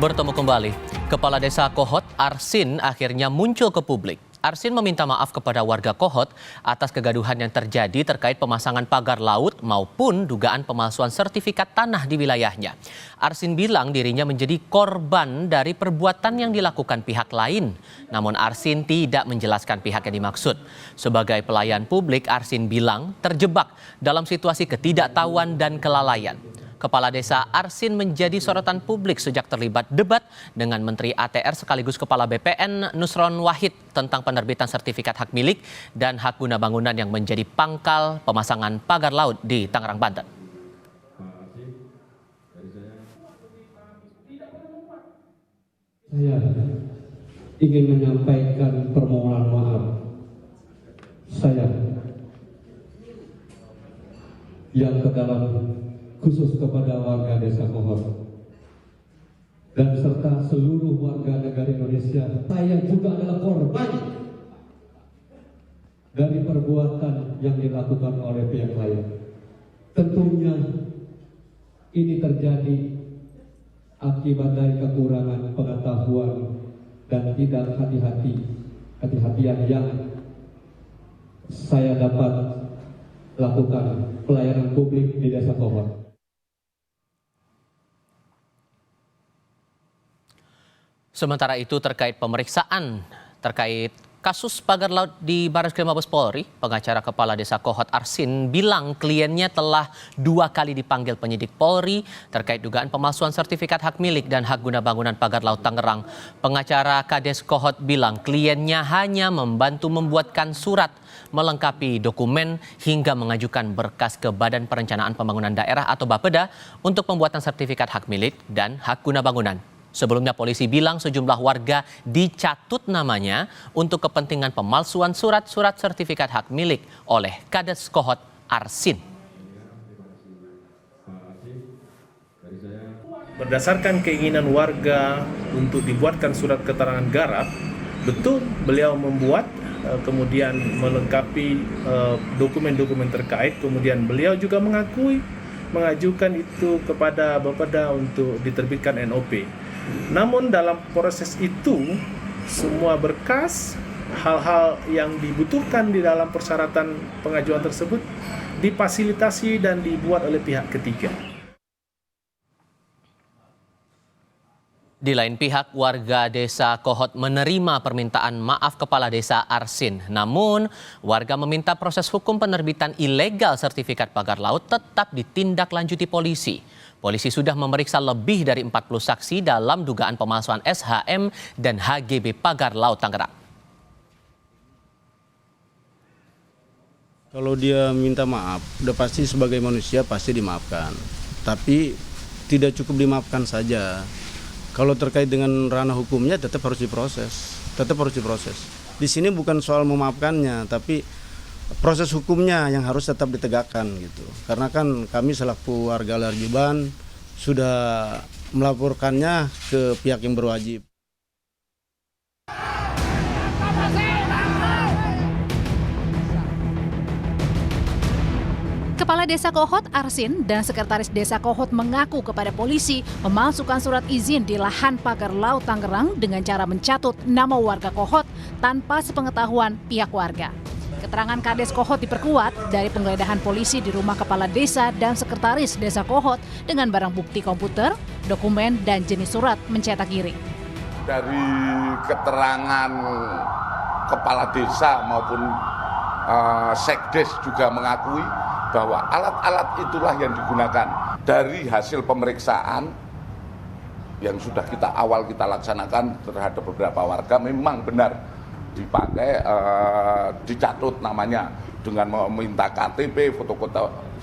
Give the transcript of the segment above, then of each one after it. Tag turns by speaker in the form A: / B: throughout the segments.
A: Bertemu kembali, Kepala Desa Kohot Arsin akhirnya muncul ke publik. Arsin meminta maaf kepada warga Kohot atas kegaduhan yang terjadi terkait pemasangan pagar laut maupun dugaan pemalsuan sertifikat tanah di wilayahnya. Arsin bilang dirinya menjadi korban dari perbuatan yang dilakukan pihak lain. Namun Arsin tidak menjelaskan pihak yang dimaksud. Sebagai pelayan publik, Arsin bilang terjebak dalam situasi ketidaktahuan dan kelalaian. Kepala Desa Arsin menjadi sorotan publik sejak terlibat debat dengan Menteri ATR sekaligus Kepala BPN Nusron Wahid tentang penerbitan sertifikat hak milik dan hak guna bangunan yang menjadi pangkal pemasangan pagar laut di Tangerang, Banten.
B: Saya ingin menyampaikan permohonan maaf saya yang kedalam khusus kepada warga Desa Kohot dan serta seluruh warga negara Indonesia. Saya juga adalah korban dari perbuatan yang dilakukan oleh pihak lain. Tentunya ini terjadi akibat dari kekurangan pengetahuan dan tidak hati-hatian yang saya dapat lakukan pelayanan publik di Desa Kohot.
A: Sementara itu terkait pemeriksaan terkait kasus pagar laut di Barreskrim Mabes Polri, pengacara Kepala Desa Kohot Arsin bilang kliennya telah 2 kali dipanggil penyidik Polri terkait dugaan pemalsuan sertifikat hak milik dan hak guna bangunan pagar laut Tangerang. Pengacara Kades Kohot bilang kliennya hanya membantu membuatkan surat melengkapi dokumen hingga mengajukan berkas ke Badan Perencanaan Pembangunan Daerah atau Bapeda untuk pembuatan sertifikat hak milik dan hak guna bangunan. Sebelumnya polisi bilang sejumlah warga dicatut namanya untuk kepentingan pemalsuan surat-surat sertifikat hak milik oleh Kades Kohot Arsin.
C: Berdasarkan keinginan warga untuk dibuatkan surat keterangan garap, betul beliau membuat, kemudian melengkapi dokumen-dokumen terkait, kemudian beliau juga mengajukan itu kepada Bapeda untuk diterbitkan NOP. Namun dalam proses itu, semua berkas, hal-hal yang dibutuhkan di dalam persyaratan pengajuan tersebut difasilitasi dan dibuat oleh pihak ketiga.
A: Di lain pihak, warga Desa Kohot menerima permintaan maaf Kepala Desa Arsin. Namun, warga meminta proses hukum penerbitan ilegal sertifikat pagar laut tetap ditindaklanjuti polisi. Polisi sudah memeriksa lebih dari 40 saksi dalam dugaan pemalsuan SHM dan HGB pagar laut Tangerang.
D: Kalau dia minta maaf, udah pasti sebagai manusia pasti dimaafkan. Tapi tidak cukup dimaafkan saja. Kalau terkait dengan ranah hukumnya tetap harus diproses. Di sini bukan soal memaafkannya, tapi proses hukumnya yang harus tetap ditegakkan gitu. Karena kan kami selaku warga Larjiban sudah melaporkannya ke pihak yang berwajib.
E: Kepala Desa Kohot Arsin dan Sekretaris Desa Kohot mengaku kepada polisi memasukkan surat izin di lahan pagar laut Tangerang dengan cara mencatut nama warga Kohot tanpa sepengetahuan pihak warga. Keterangan Kades Kohot diperkuat dari penggeledahan polisi di rumah Kepala Desa dan Sekretaris Desa Kohot dengan barang bukti komputer, dokumen, dan jenis surat mencetak giri.
F: Dari keterangan Kepala Desa maupun Sekdes juga mengakui bahwa alat-alat itulah yang digunakan. Dari hasil pemeriksaan yang sudah kita laksanakan terhadap beberapa warga memang benar dipakai, dicatut namanya dengan meminta KTP,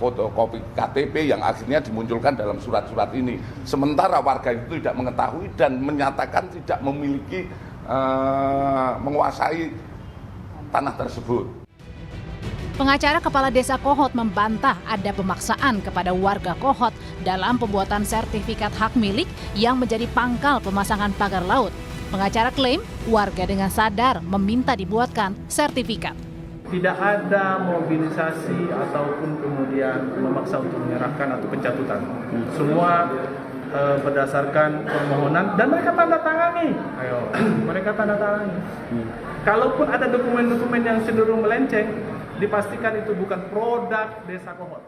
F: fotokopi KTP yang akhirnya dimunculkan dalam surat-surat ini. Sementara warga itu tidak mengetahui dan menyatakan tidak memiliki, menguasai tanah tersebut.
E: Pengacara Kepala Desa Kohot membantah ada pemaksaan kepada warga Kohot dalam pembuatan sertifikat hak milik yang menjadi pangkal pemasangan pagar laut. Pengacara klaim warga dengan sadar meminta dibuatkan sertifikat.
C: Tidak ada mobilisasi ataupun kemudian memaksa untuk menyerahkan atau pencatutan. Semua berdasarkan permohonan dan mereka tanda tangani. Ayo, mereka tanda tangani. Kalaupun ada dokumen-dokumen yang cenderung melenceng, dipastikan itu bukan produk Desa Kohot.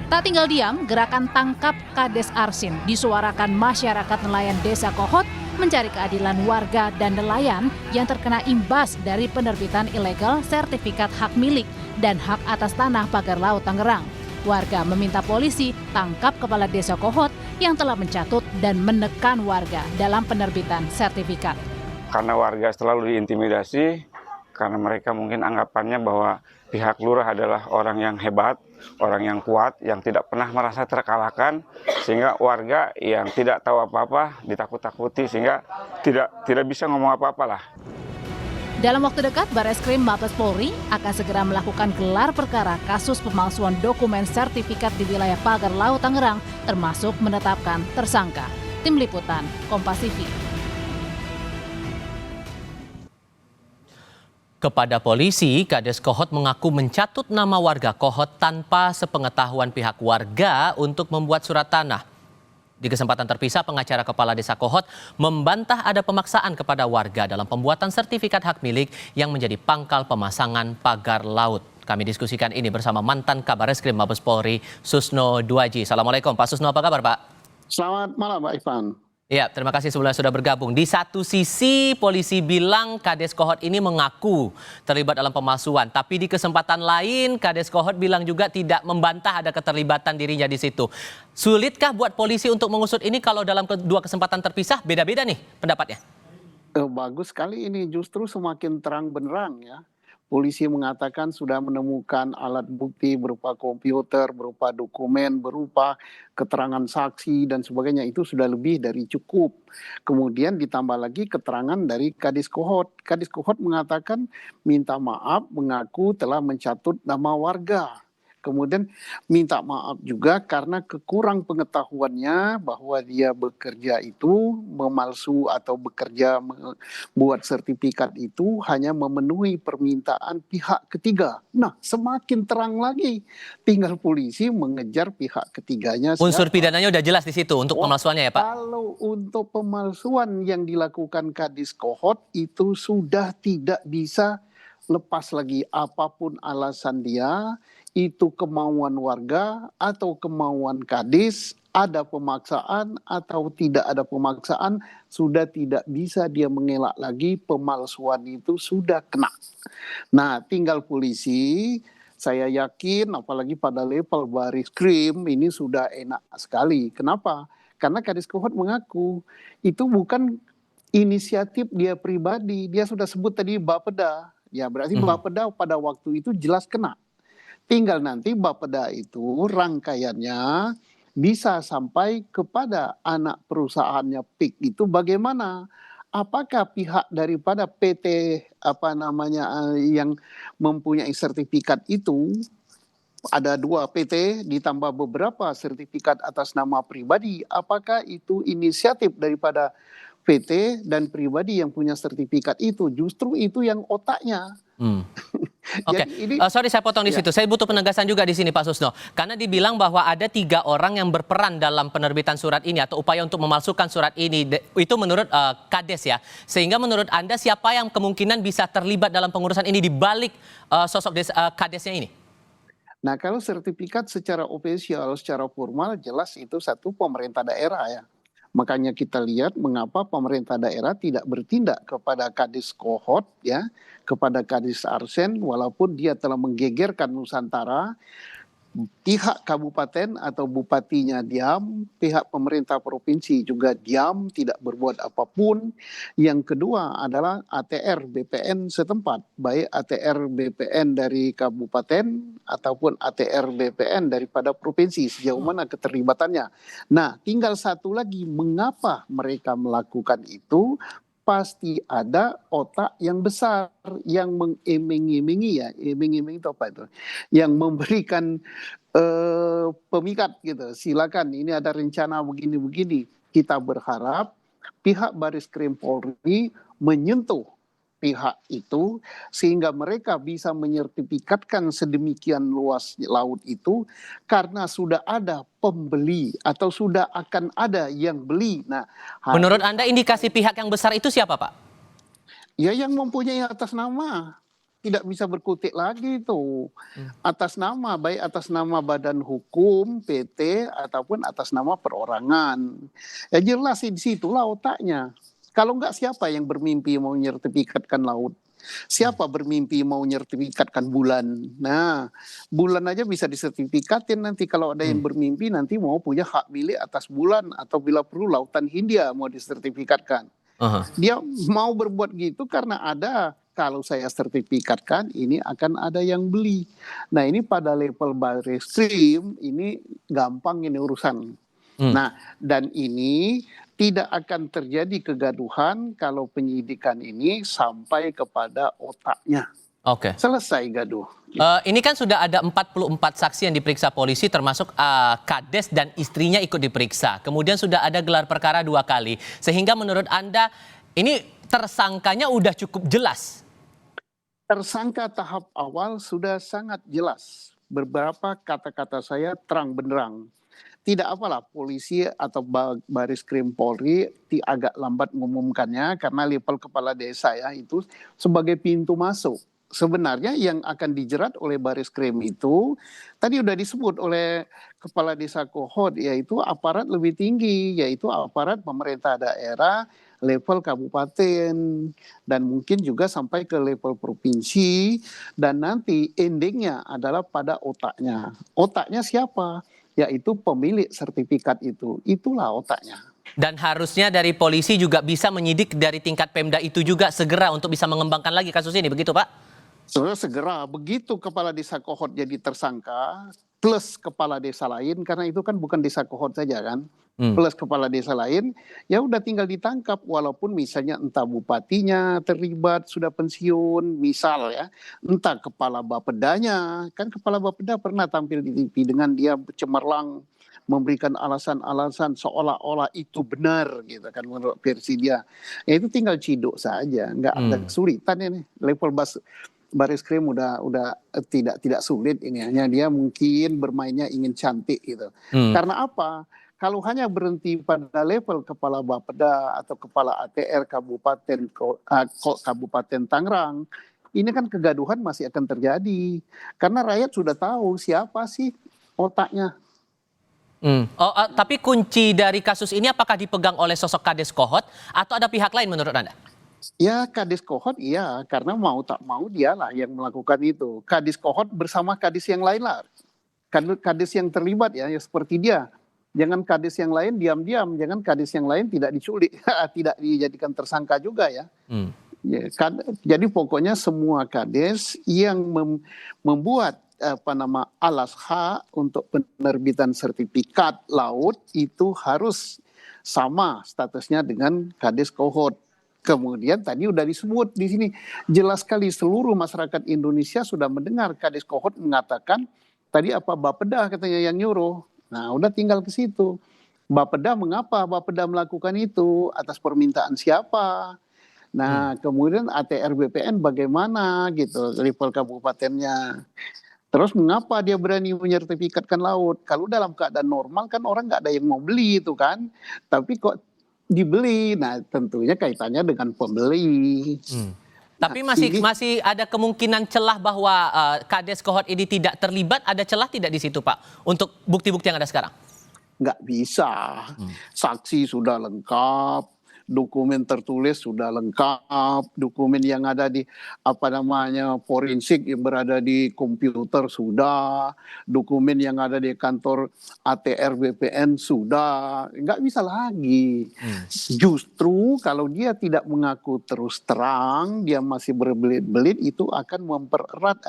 E: Tak tinggal diam, gerakan Tangkap Kades Arsin disuarakan masyarakat nelayan Desa Kohot mencari keadilan warga dan nelayan yang terkena imbas dari penerbitan ilegal sertifikat hak milik dan hak atas tanah pagar laut Tangerang. Warga meminta polisi tangkap kepala Desa Kohot yang telah mencatut dan menekan warga dalam penerbitan sertifikat.
G: Karena warga selalu diintimidasi, karena mereka mungkin anggapannya bahwa pihak lurah adalah orang yang hebat, orang yang kuat, yang tidak pernah merasa terkalahkan, sehingga warga yang tidak tahu apa-apa ditakut-takuti, sehingga tidak bisa ngomong apa-apa lah.
E: Dalam waktu dekat, Barreskrim Mabes Polri akan segera melakukan gelar perkara kasus pemalsuan dokumen sertifikat di wilayah pagar laut Tangerang, termasuk menetapkan tersangka. Tim Liputan, Kompas TV.
A: Kepada polisi, Kades Kohot mengaku mencatut nama warga Kohot tanpa sepengetahuan pihak warga untuk membuat surat tanah. Di kesempatan terpisah, pengacara Kepala Desa Kohot membantah ada pemaksaan kepada warga dalam pembuatan sertifikat hak milik yang menjadi pangkal pemasangan pagar laut. Kami diskusikan ini bersama mantan Kabareskrim Mabes Polri, Susno Duaji. Assalamualaikum Pak Susno, apa kabar Pak?
H: Selamat malam Pak Ivan.
A: Ya, terima kasih sebelumnya sudah bergabung. Di satu sisi polisi bilang Kades Kohot ini mengaku terlibat dalam pemalsuan, tapi di kesempatan lain Kades Kohot bilang juga tidak membantah ada keterlibatan dirinya di situ. Sulitkah buat polisi untuk mengusut ini kalau dalam dua kesempatan terpisah beda-beda nih pendapatnya?
H: Bagus sekali ini, justru semakin terang benderang ya. Polisi mengatakan sudah menemukan alat bukti berupa komputer, berupa dokumen, berupa keterangan saksi dan sebagainya. Itu sudah lebih dari cukup. Kemudian ditambah lagi keterangan dari Kadis Kohot. Kadis Kohot mengatakan minta maaf, mengaku telah mencatut nama warga. Kemudian minta maaf juga karena kekurang pengetahuannya bahwa dia bekerja itu memalsu atau bekerja membuat sertifikat itu hanya memenuhi permintaan pihak ketiga. Nah, semakin terang lagi, tinggal polisi mengejar pihak ketiganya.
A: Unsur pidananya udah jelas di situ untuk pemalsuannya ya Pak?
H: Kalau untuk pemalsuan yang dilakukan Kadis Kohot itu sudah tidak bisa lepas lagi apapun alasan dia, itu kemauan warga atau kemauan kadis, ada pemaksaan atau tidak ada pemaksaan, sudah tidak bisa dia mengelak lagi, pemalsuan itu sudah kena. Nah, tinggal polisi, saya yakin apalagi pada level Barreskrim ini sudah enak sekali. Kenapa? Karena Kadis Kohot mengaku itu bukan inisiatif dia pribadi, dia sudah sebut tadi Bapeda. Ya berarti Bapeda pada waktu itu jelas kena. Tinggal nanti Bapeda itu rangkaiannya bisa sampai kepada anak perusahaannya PIK itu bagaimana? Apakah pihak daripada PT yang mempunyai sertifikat itu, ada 2 PT ditambah beberapa sertifikat atas nama pribadi, apakah itu inisiatif daripada PT dan pribadi yang punya sertifikat itu? Justru itu yang otaknya.
A: Oke, sorry saya potong di situ. Saya butuh penegasan juga di sini Pak Susno. Karena dibilang bahwa ada 3 orang yang berperan dalam penerbitan surat ini atau upaya untuk memalsukan surat ini. Itu menurut Kades ya. Sehingga menurut Anda siapa yang kemungkinan bisa terlibat dalam pengurusan ini di balik sosok Kadesnya ini?
H: Nah, kalau sertifikat secara ofisial, secara formal jelas itu satu pemerintah daerah ya. Makanya kita lihat mengapa pemerintah daerah tidak bertindak kepada Kadis Kohot ya, kepada Kadis Arsin walaupun dia telah menggegerkan Nusantara. Pihak kabupaten atau bupatinya diam, pihak pemerintah provinsi juga diam, tidak berbuat apapun. Yang kedua adalah ATR BPN setempat, baik ATR BPN dari kabupaten ataupun ATR BPN daripada provinsi, sejauh mana keterlibatannya. Nah, tinggal satu lagi, mengapa mereka melakukan itu? Pasti ada otak yang besar yang mengiming-imingi ya, iming-iming itu apa itu? Yang memberikan pemikat gitu. Silakan ini ada rencana begini-begini. Kita berharap pihak Barreskrim Polri menyentuh pihak itu sehingga mereka bisa menyertifikatkan sedemikian luas laut itu karena sudah ada pembeli atau sudah akan ada yang beli. Nah,
A: Menurut Anda indikasi pihak yang besar itu siapa, Pak?
H: ya yang mempunyai atas nama. Tidak bisa berkutik lagi itu. Atas nama, baik atas nama badan hukum, PT, ataupun atas nama perorangan. Ya jelas di situlah otaknya. Kalau enggak siapa yang bermimpi mau menyertifikatkan laut? Siapa bermimpi mau menyertifikatkan bulan? Nah, bulan aja bisa disertifikatin nanti kalau ada yang bermimpi nanti mau punya hak milik atas bulan atau bila perlu lautan Hindia mau disertifikatkan. Dia mau berbuat gitu karena ada, kalau saya sertifikatkan ini akan ada yang beli. Nah ini pada level Barreskrim ini gampang ini urusan. Nah dan ini tidak akan terjadi kegaduhan kalau penyidikan ini sampai kepada otaknya.
A: Oke.
H: Selesai gaduh.
A: Ini kan sudah ada 44 saksi yang diperiksa polisi termasuk Kades dan istrinya ikut diperiksa. Kemudian sudah ada gelar perkara 2 kali. Sehingga menurut Anda ini tersangkanya udah cukup jelas?
H: Tersangka tahap awal sudah sangat jelas. Beberapa kata-kata saya terang benderang. Tidak apalah polisi atau Barreskrim Polri agak lambat mengumumkannya karena level kepala desa ya itu sebagai pintu masuk. Sebenarnya yang akan dijerat oleh Barreskrim itu tadi udah disebut oleh Kepala Desa Kohot, yaitu aparat lebih tinggi, yaitu aparat pemerintah daerah level kabupaten dan mungkin juga sampai ke level provinsi, dan nanti endingnya adalah pada otaknya. Otaknya siapa? Yaitu pemilik sertifikat itu. Itulah otaknya.
A: Dan harusnya dari polisi juga bisa menyidik dari tingkat Pemda itu juga segera untuk bisa mengembangkan lagi kasus ini, begitu Pak?
H: Segera begitu Kepala Desa Kohot jadi tersangka plus kepala desa lain, karena itu kan bukan Desa Kohot saja kan, plus kepala desa lain, ya udah tinggal ditangkap walaupun misalnya entah bupatinya terlibat sudah pensiun misal ya, entah kepala Bapedanya, kan kepala Bapeda pernah tampil di TV dengan dia cemerlang memberikan alasan-alasan seolah-olah itu benar gitu kan menurut versi dia. Ya itu tinggal ciduk saja, nggak ada kesulitan ini. Level Barreskrim udah tidak sulit ini, hanya dia mungkin bermainnya ingin cantik gitu. Karena apa? Kalau hanya berhenti pada level kepala Bapeda atau kepala ATR Kabupaten Tangerang, ini kan kegaduhan masih akan terjadi. Karena rakyat sudah tahu siapa sih otaknya.
A: Tapi kunci dari kasus ini apakah dipegang oleh sosok Kades Kohot atau ada pihak lain menurut Anda?
H: Ya Kades Kohot iya, karena mau tak mau dialah yang melakukan itu. Kades Kohot bersama Kades yang lain lah. Kades yang terlibat ya seperti dia. Jangan Kades yang lain diam-diam, jangan Kades yang lain tidak diculik, tidak dijadikan tersangka juga ya. Ya jadi pokoknya semua Kades yang membuat alas hak untuk penerbitan sertifikat laut itu harus sama statusnya dengan Kades Kohot. Kemudian tadi udah disebut di sini jelas sekali seluruh masyarakat Indonesia sudah mendengar Kades Kohot mengatakan tadi apa Bapeda katanya yang nyuruh. Nah udah tinggal ke situ. Bapeda mengapa Bapeda melakukan itu atas permintaan siapa? Nah kemudian ATR BPN bagaimana gitu level kabupatennya. Terus mengapa dia berani menyertifikatkan laut? Kalau dalam keadaan normal kan orang nggak ada yang mau beli itu kan. Tapi kok dibeli, nah tentunya kaitannya dengan pembeli.
A: Tapi masih ada kemungkinan celah bahwa Kades Kohot ini tidak terlibat, ada celah tidak di situ Pak untuk bukti-bukti yang ada sekarang?
H: Nggak bisa, saksi sudah lengkap, dokumen tertulis sudah lengkap, dokumen yang ada di forensik yang berada di komputer sudah, dokumen yang ada di kantor ATR BPN sudah, nggak bisa lagi. Justru kalau dia tidak mengaku terus terang, dia masih berbelit-belit, itu akan memperberat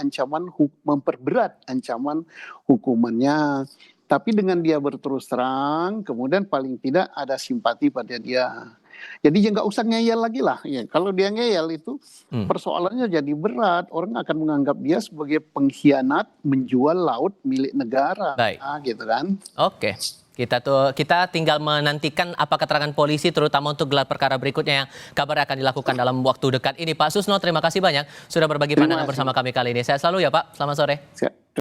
H: ancaman hukumannya. Tapi dengan dia berterus terang, kemudian paling tidak ada simpati pada dia. Jadi ya nggak usah ngeyel lagi lah. Ya, kalau dia ngeyel itu persoalannya jadi berat. Orang akan menganggap dia sebagai pengkhianat menjual laut milik negara.
A: Baik.
H: Gitu kan.
A: Oke. Kita tinggal menantikan apa keterangan polisi terutama untuk gelar perkara berikutnya yang kabarnya akan dilakukan dalam waktu dekat ini. Pak Susno, terima kasih banyak sudah berbagi pandangan bersama kami kali ini. Sehat selalu ya Pak. Selamat sore.